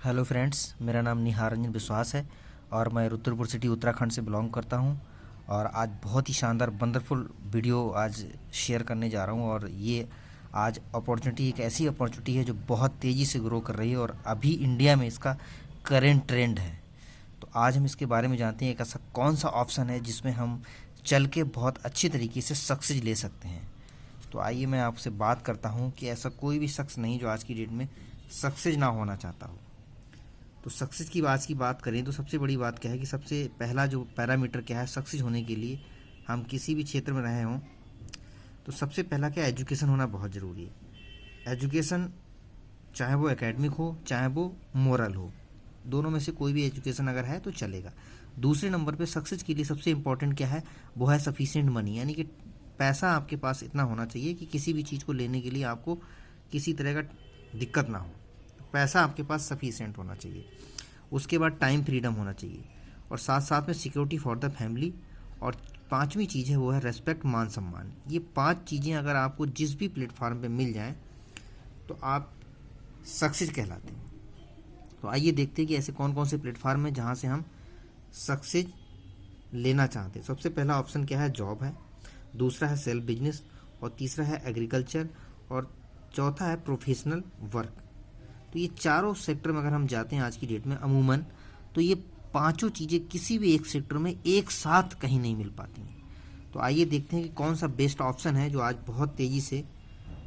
Hello friends, मेरा नाम निहार रंजन विश्वास है और मैं रुद्रपुर सिटी उत्तराखंड से बिलोंग करता हूं। और आज बहुत ही शानदार वंडरफुल वीडियो आज शेयर करने जा रहा हूं। और ये आज अपॉर्चुनिटी एक ऐसी अपॉर्चुनिटी है जो बहुत तेज़ी से ग्रो कर रही है और अभी इंडिया में इसका करेंट ट्रेंड है। तो आज हम इसके बारे में जानते हैं एक ऐसा कौन सा ऑप्शन है जिसमें हम चल के बहुत अच्छी तरीके से सक्सेस ले सकते हैं। तो आइए मैं आपसे बात करता हूं कि ऐसा कोई भी शख्स नहीं जो आज की डेट में सक्सेस ना होना चाहता हो। तो सक्सेस की बात करें तो सबसे बड़ी बात क्या है कि सबसे पहला जो पैरामीटर क्या है सक्सेस होने के लिए, हम किसी भी क्षेत्र में रहे हों तो सबसे पहला क्या, एजुकेशन होना बहुत ज़रूरी है। एजुकेशन चाहे वो एकेडमिक हो चाहे वो मोरल हो, दोनों में से कोई भी एजुकेशन अगर है तो चलेगा। दूसरे नंबर पे सक्सेस के लिए सबसे इम्पोर्टेंट क्या है, वो है सफिशिएंट मनी, यानी कि पैसा आपके पास इतना होना चाहिए कि किसी भी चीज़ को लेने के लिए आपको किसी तरह का दिक्कत ना हो। पैसा आपके पास सफिशिएंट होना चाहिए। उसके बाद टाइम फ्रीडम होना चाहिए और साथ साथ में सिक्योरिटी फॉर द फैमिली। और पांचवी चीज़ है वो है रेस्पेक्ट, मान सम्मान। ये 5 चीज़ें अगर आपको जिस भी प्लेटफॉर्म पे मिल जाएं तो आप सक्सेस कहलाते हैं। तो आइए देखते हैं कि ऐसे कौन कौन से प्लेटफॉर्म हैं जहाँ से हम सक्सेस लेना चाहते हैं। सबसे पहला ऑप्शन क्या है, जॉब है। दूसरा है सेल्फ बिजनेस और तीसरा है एग्रीकल्चर और चौथा है प्रोफेशनल वर्क। तो ये चारों सेक्टर में अगर हम जाते हैं आज की डेट में अमूमन, तो ये पांचों चीज़ें किसी भी एक सेक्टर में एक साथ कहीं नहीं मिल पाती हैं। तो आइए देखते हैं कि कौन सा बेस्ट ऑप्शन है जो आज बहुत तेज़ी से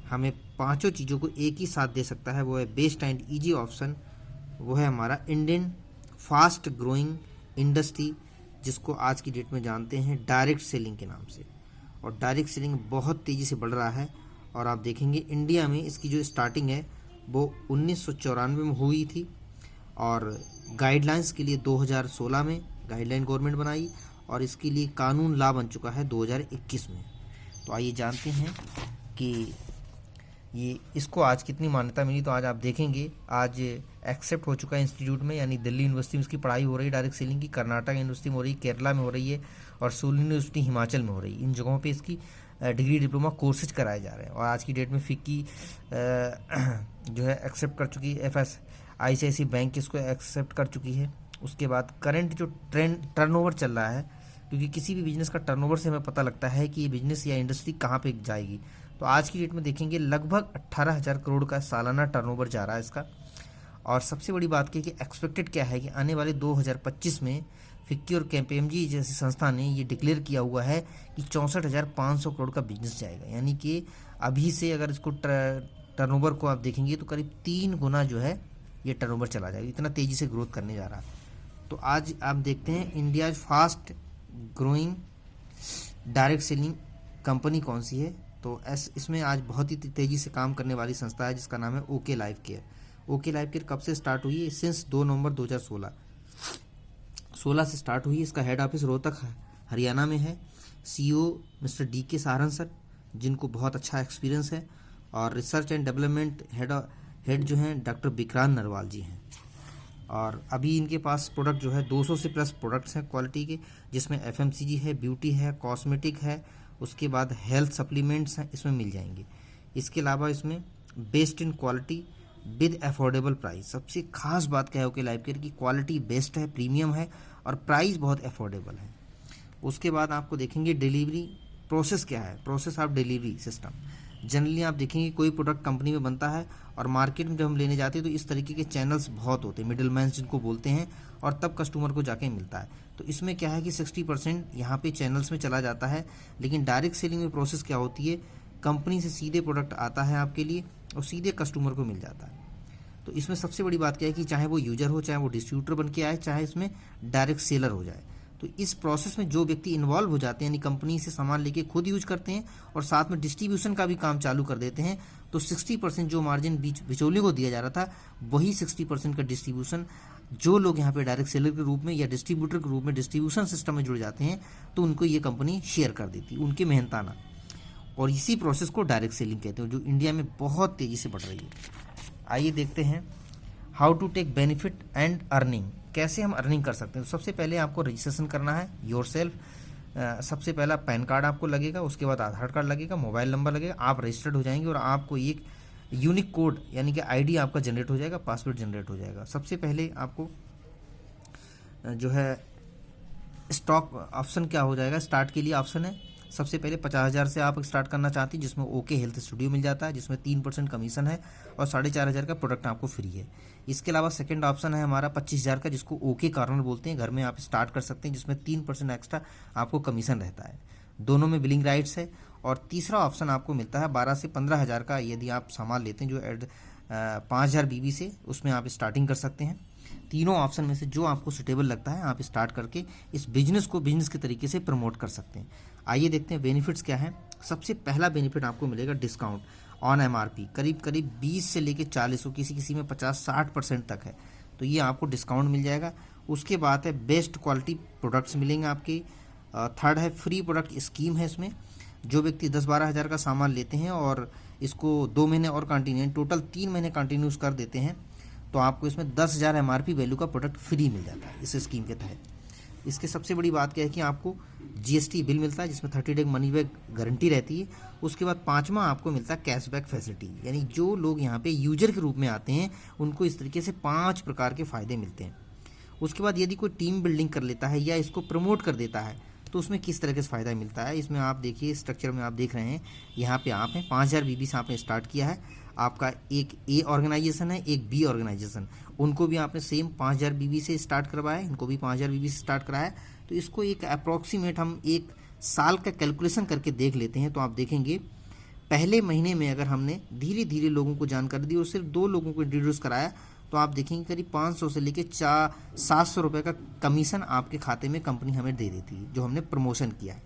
हमें पांचों चीज़ों को एक ही साथ दे सकता है। वो है बेस्ट एंड ईजी ऑप्शन, वो है हमारा इंडियन फास्ट ग्रोइंग इंडस्ट्री, जिसको आज की डेट में जानते हैं डायरेक्ट सेलिंग के नाम से। और डायरेक्ट सेलिंग बहुत तेज़ी से बढ़ रहा है और आप देखेंगे इंडिया में इसकी जो स्टार्टिंग है वो 1994 में हुई थी और गाइडलाइंस के लिए 2016 में गाइडलाइन गवर्नमेंट बनाई और इसके लिए कानून ला बन चुका है 2021 में। तो आइए जानते हैं कि ये इसको आज कितनी मान्यता मिली। तो आज आप देखेंगे आज एक्सेप्ट हो चुका है इंस्टीट्यूट में, यानी दिल्ली यूनिवर्सिटी में इसकी पढ़ाई हो रही है डायरेक्ट सेलिंग की, कर्नाटक यूनिवर्सिटी में हो रही है, केरला में हो रही है और सोलन यूनिवर्सिटी हिमाचल में हो रही है। इन जगहों पे इसकी डिग्री डिप्लोमा कोर्सेज कराए जा रहे हैं। और आज की डेट में फिक्की जो है एक्सेप्ट कर चुकी है, ICICI बैंक इसको एक्सेप्ट कर चुकी है। उसके बाद करंट जो ट्रेंड टर्नओवर चल रहा है, क्योंकि किसी भी बिजनेस का टर्नओवर से हमें पता लगता है कि ये बिजनेस या इंडस्ट्री कहाँ पे जाएगी। तो आज की डेट में देखेंगे लगभग 18,000 करोड़ का सालाना टर्नओवर जा रहा है इसका। और सबसे बड़ी बात की कि एक्सपेक्टेड क्या है कि आने वाले 2025 में फिक्की और KPMG जैसी संस्था ने ये डिक्लेयर किया हुआ है कि 64,500 करोड़ का बिजनेस जाएगा। यानी कि अभी से अगर इसको टर्नओवर को आप देखेंगे तो करीब 3 गुना जो है ये टर्नओवर चला जाएगा, इतना तेज़ी से ग्रोथ करने जा रहा है। तो आज आप देखते हैं India fast growing direct selling company कौन सी है। तो इसमें आज बहुत ही तेज़ी से काम करने वाली संस्था है जिसका नाम है OK life care. OK life care कब से स्टार्ट हुई है, सिंस 2 नवंबर 2016 से स्टार्ट हुई। इसका हेड ऑफिस रोहतक हरियाणा में है। CEO mister DK Saran sir, जिनको बहुत अच्छा एक्सपीरियंस है। और रिसर्च एंड डेवलपमेंट हेड जो हैं डॉक्टर विक्रांत नरवाल जी हैं। और अभी इनके पास प्रोडक्ट जो है 200 से प्लस प्रोडक्ट्स हैं क्वालिटी के, जिसमें FMCG है, ब्यूटी है, कॉस्मेटिक है, उसके बाद हेल्थ सप्लीमेंट्स हैं, इसमें मिल जाएंगे। इसके अलावा इसमें best in quality with affordable price. सबसे खास बात क्या है OK लाइफ केयर की, क्वालिटी बेस्ट है, प्रीमियम है और प्राइस बहुत अफोर्डेबल है। उसके बाद आपको देखेंगे डिलीवरी प्रोसेस क्या है, process of delivery system. Generally आप देखेंगे कोई प्रोडक्ट कंपनी में बनता है और मार्केट में जब हम लेने जाते हैं तो इस तरीके के चैनल्स बहुत होते हैं, मिडिल मैन जिनको बोलते हैं, और तब कस्टमर को जाके मिलता है। तो इसमें क्या है कि 60% यहाँ पे चैनल्स में चला जाता है। लेकिन डायरेक्ट सेलिंग में प्रोसेस क्या होती है, कंपनी से सीधे प्रोडक्ट आता है आपके लिए और सीधे कस्टमर को मिल जाता है। तो इसमें सबसे बड़ी बात क्या है कि चाहे वो यूजर हो, चाहे वो डिस्ट्रीब्यूटर बन के आए, चाहे इसमें डायरेक्ट सेलर हो जाए, तो इस प्रोसेस में जो व्यक्ति इन्वॉल्व हो जाते हैं, यानी कंपनी से सामान लेके खुद यूज करते हैं और साथ में डिस्ट्रीब्यूशन का भी काम चालू कर देते हैं, तो 60% जो मार्जिन बिचौलियों को दिया जा रहा था, वही 60% का डिस्ट्रीब्यूशन जो लोग यहाँ पे डायरेक्ट सेलर के रूप में या डिस्ट्रीब्यूटर के रूप में डिस्ट्रीब्यूशन सिस्टम में जुड़ जाते हैं, तो उनको ये कंपनी शेयर कर देती है, उनके मेहनताना। और इसी प्रोसेस को डायरेक्ट सेलिंग कहते हैं, जो इंडिया में बहुत तेज़ी से बढ़ रही है। आइए देखते हैं how to take benefit and earning, कैसे हम अर्निंग कर सकते हैं। तो सबसे पहले आपको रजिस्ट्रेशन करना है योरसेल्फ। सबसे पहला पैन कार्ड आपको लगेगा, उसके बाद आधार कार्ड लगेगा, मोबाइल नंबर लगेगा, आप रजिस्टर्ड हो जाएंगे और आपको एक यूनिक कोड यानी कि आईडी आपका जनरेट हो जाएगा, पासवर्ड जनरेट हो जाएगा। सबसे पहले आपको जो है स्टॉक ऑप्शन क्या हो जाएगा, स्टार्ट के लिए ऑप्शन है। सबसे पहले 50,000 से आप स्टार्ट करना चाहती हैं, जिसमें ओके हेल्थ स्टूडियो मिल जाता है, जिसमें 3% कमीशन है और 4,500 का प्रोडक्ट आपको फ्री है। इसके अलावा सेकंड ऑप्शन है हमारा 25,000 का, जिसको ओके कॉर्नर बोलते हैं, घर में आप स्टार्ट कर सकते हैं, जिसमें 3% एक्स्ट्रा आपको कमीशन रहता है। दोनों में बिलिंग राइट्स है। और तीसरा ऑप्शन आपको मिलता है 12 से 15,000 का, यदि आप सामान लेते हैं जो 5,000 BB से, उसमें आप स्टार्टिंग कर सकते हैं। तीनों ऑप्शन में से जो आपको सुटेबल लगता है आप स्टार्ट करके इस बिजनेस को बिजनेस के तरीके से प्रमोट कर सकते हैं। आइए देखते हैं बेनिफिट्स क्या हैं। सबसे पहला बेनिफिट आपको मिलेगा डिस्काउंट ऑन MRP, करीब करीब 20 से लेकर 40, किसी किसी में 50-60% तक है, तो ये आपको डिस्काउंट मिल जाएगा। उसके बाद है बेस्ट क्वालिटी प्रोडक्ट्स मिलेंगे आपके। थर्ड है फ्री प्रोडक्ट स्कीम है। इसमें जो व्यक्ति 10-12 हज़ार का सामान लेते हैं और इसको 2 महीने और कंटिन्यू, टोटल 3 महीने कंटिन्यूस कर देते हैं, तो आपको इसमें 10,000 MRP वैल्यू का प्रोडक्ट फ्री मिल जाता है इस स्कीम के तहत। इसके सबसे बड़ी बात क्या है कि आपको GST बिल मिलता है, जिसमें 30 डे मनी बैक गारंटी रहती है। उसके बाद पांचवा आपको मिलता है कैशबैक फैसिलिटी, यानी जो लोग यहाँ पे यूजर के रूप में आते हैं उनको इस तरीके से 5 प्रकार के फ़ायदे मिलते हैं। उसके बाद यदि कोई टीम बिल्डिंग कर लेता है या इसको प्रमोट कर देता है तो उसमें किस तरह से फ़ायदा मिलता है, इसमें आप देखिए स्ट्रक्चर में आप देख रहे हैं, यहाँ पे आप हैं 5,000 BB से आपने स्टार्ट किया है। आपका एक A ऑर्गेनाइजेशन है, एक B ऑर्गेनाइजेशन, उनको भी आपने सेम 5,000 BB से स्टार्ट करवाया है, इनको भी 5,000 BB से स्टार्ट कराया है। तो इसको एक अप्रॉक्सीमेट हम 1 साल का कैलकुलेशन करके देख लेते हैं, तो आप देखेंगे पहले महीने में अगर हमने धीरे धीरे लोगों को जानकारी दी और सिर्फ 2 लोगों को इंट्रोड्यूस कराया, तो आप देखेंगे करीब 500 से लेकर 700 रुपये का कमीशन आपके खाते में कंपनी हमें दे देती है, जो हमने प्रमोशन किया है।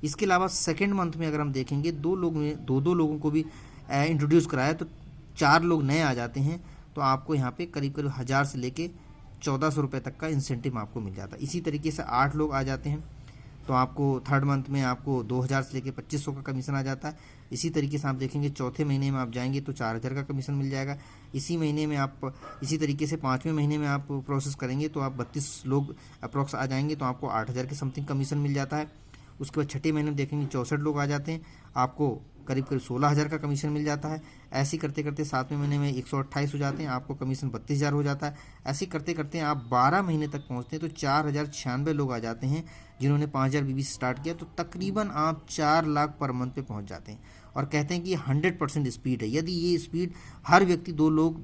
इसके अलावा सेकेंड मंथ में अगर हम देखेंगे 2 लोगों को भी इंट्रोड्यूस कराया, तो 4 लोग नए आ जाते हैं, तो आपको यहाँ पे करीब करीब 1,000 से लेके 1,400 रुपये तक का इंसेंटिव आपको मिल जाता है। इसी तरीके से 8 लोग आ जाते हैं, तो आपको थर्ड मंथ में आपको 2,000 से लेके 2,500 का कमीशन आ जाता है। इसी तरीके से आप देखेंगे चौथे महीने में आप जाएंगे तो 4,000 का कमीशन मिल जाएगा। इसी महीने में आप इसी तरीके से 5वें महीने में आप प्रोसेस करेंगे तो आप 32 लोग अप्रॉक्स आ जाएंगे, तो आपको 8,000 के समथिंग कमीशन मिल जाता है। उसके बाद छठे महीने में देखेंगे 64 लोग आ जाते हैं, आपको करीब करीब 16,000 का कमीशन मिल जाता है। ऐसे करते करते 7वें महीने में 128 हो जाते हैं, आपको कमीशन 32,000 हो जाता है। ऐसे करते करते आप 12 महीने तक पहुंचते हैं तो 4,096 लोग आ जाते हैं जिन्होंने 5,000 BB से स्टार्ट किया, तो तकरीबन आप 4 लाख पर मंथ पे पहुंच जाते हैं। और कहते हैं कि 100% स्पीड है। यदि ये स्पीड हर व्यक्ति 2 लोग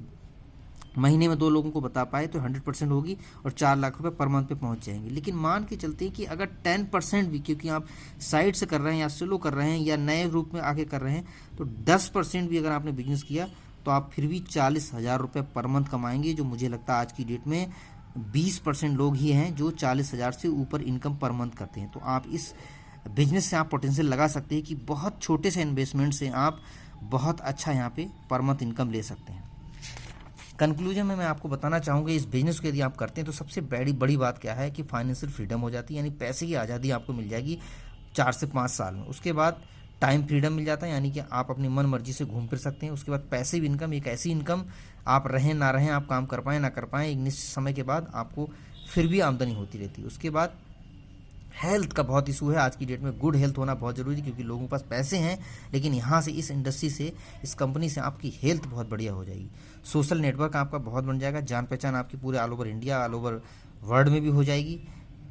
महीने में 2 लोगों को बता पाए तो 100% होगी और 4 लाख रुपए पर मंथ पे पहुंच जाएंगे। लेकिन मान के चलते हैं कि अगर 10% भी, क्योंकि आप साइड से कर रहे हैं या स्लो कर रहे हैं या नए रूप में आके कर रहे हैं, तो 10% भी अगर आपने बिजनेस किया तो आप फिर भी 40,000 रुपये पर मंथ कमाएंगे, जो मुझे लगता है आज की डेट में 20% लोग ही हैं जो 40,000 से ऊपर इनकम पर मंथ करते हैं। तो आप इस बिजनेस से आप पोटेंशियल लगा सकते हैं कि बहुत छोटे से इन्वेस्टमेंट से आप बहुत अच्छा यहाँ पे पर मंथ इनकम ले सकते हैं। कंक्लूजन में मैं आपको बताना चाहूँगा, इस बिजनेस को यदि आप करते हैं तो सबसे बड़ी बात क्या है कि फाइनेंशियल फ्रीडम हो जाती है, यानी पैसे की आज़ादी आपको मिल जाएगी 4 से 5 साल में। उसके बाद टाइम फ्रीडम मिल जाता है, यानी कि आप अपनी मन मर्जी से घूम फिर सकते हैं। उसके बाद पैसिव इनकम, एक ऐसी इनकम आप रहें ना रहें, आप काम कर पाएँ ना कर पाएँ, एक निश्चित समय के बाद आपको फिर भी आमदनी होती रहती है। उसके बाद हेल्थ का बहुत इशू है आज की डेट में, गुड हेल्थ होना बहुत ज़रूरी है, क्योंकि लोगों के पास पैसे हैं लेकिन यहाँ से इस इंडस्ट्री से, इस कंपनी से आपकी हेल्थ बहुत बढ़िया हो जाएगी। सोशल नेटवर्क आपका बहुत बन जाएगा, जान पहचान आपकी पूरे all over India, all over world में भी हो जाएगी।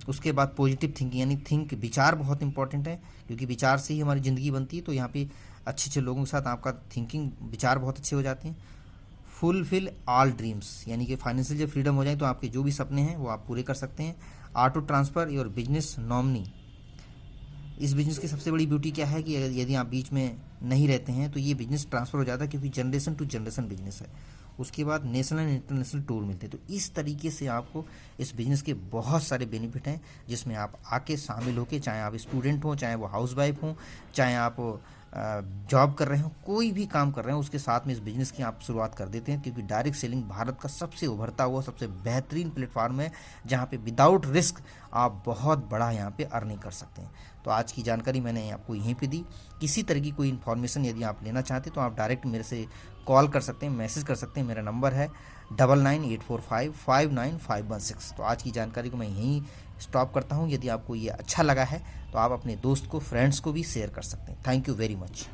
उसके बाद पॉजिटिव थिंकिंग, यानी विचार बहुत इंपॉर्टेंट है, क्योंकि विचार से ही हमारी ज़िंदगी बनती है। तो यहाँ पे अच्छे अच्छे लोगों के साथ आपका थिंकिंग, विचार बहुत अच्छे हो जाते हैं। फुलफिल ऑल ड्रीम्स, यानी कि फाइनेंशियल जब फ्रीडम हो जाए तो आपके जो भी सपने हैं वो आप पूरे कर सकते हैं। Auto transfer your business nominee, इस बिज़नेस की सबसे बड़ी ब्यूटी क्या है कि यदि आप बीच में नहीं रहते हैं तो ये बिज़नेस ट्रांसफ़र हो जाता है, क्योंकि जनरेशन टू जनरेशन बिजनेस है। उसके बाद नेशनल एंड इंटरनेशनल टूर मिलते हैं। तो इस तरीके से आपको इस बिज़नेस के बहुत सारे बेनिफिट हैं, जिसमें आप आके शामिल होकर, चाहे आप स्टूडेंट हों, चाहे वो हाउस वाइफ हों, चाहे आप जॉब कर रहे हो, कोई भी काम कर रहे हो, उसके साथ में इस बिज़नेस की आप शुरुआत कर देते हैं। क्योंकि डायरेक्ट सेलिंग भारत का सबसे उभरता हुआ, सबसे बेहतरीन प्लेटफॉर्म है, जहाँ पे विदाउट रिस्क आप बहुत बड़ा यहाँ पे अर्निंग कर सकते हैं। तो आज की जानकारी मैंने आपको यहीं पे दी। किसी तरह की कोई इन्फॉर्मेशन यदि आप लेना चाहते हैं तो आप डायरेक्ट मेरे से कॉल कर सकते हैं, मैसेज कर सकते हैं। मेरा नंबर है 9984559516। तो आज की जानकारी को मैं यहीं स्टॉप करता हूँ। यदि आपको ये अच्छा लगा है तो आप अपने दोस्त को, फ्रेंड्स को भी शेयर कर सकते हैं। Thank you very much.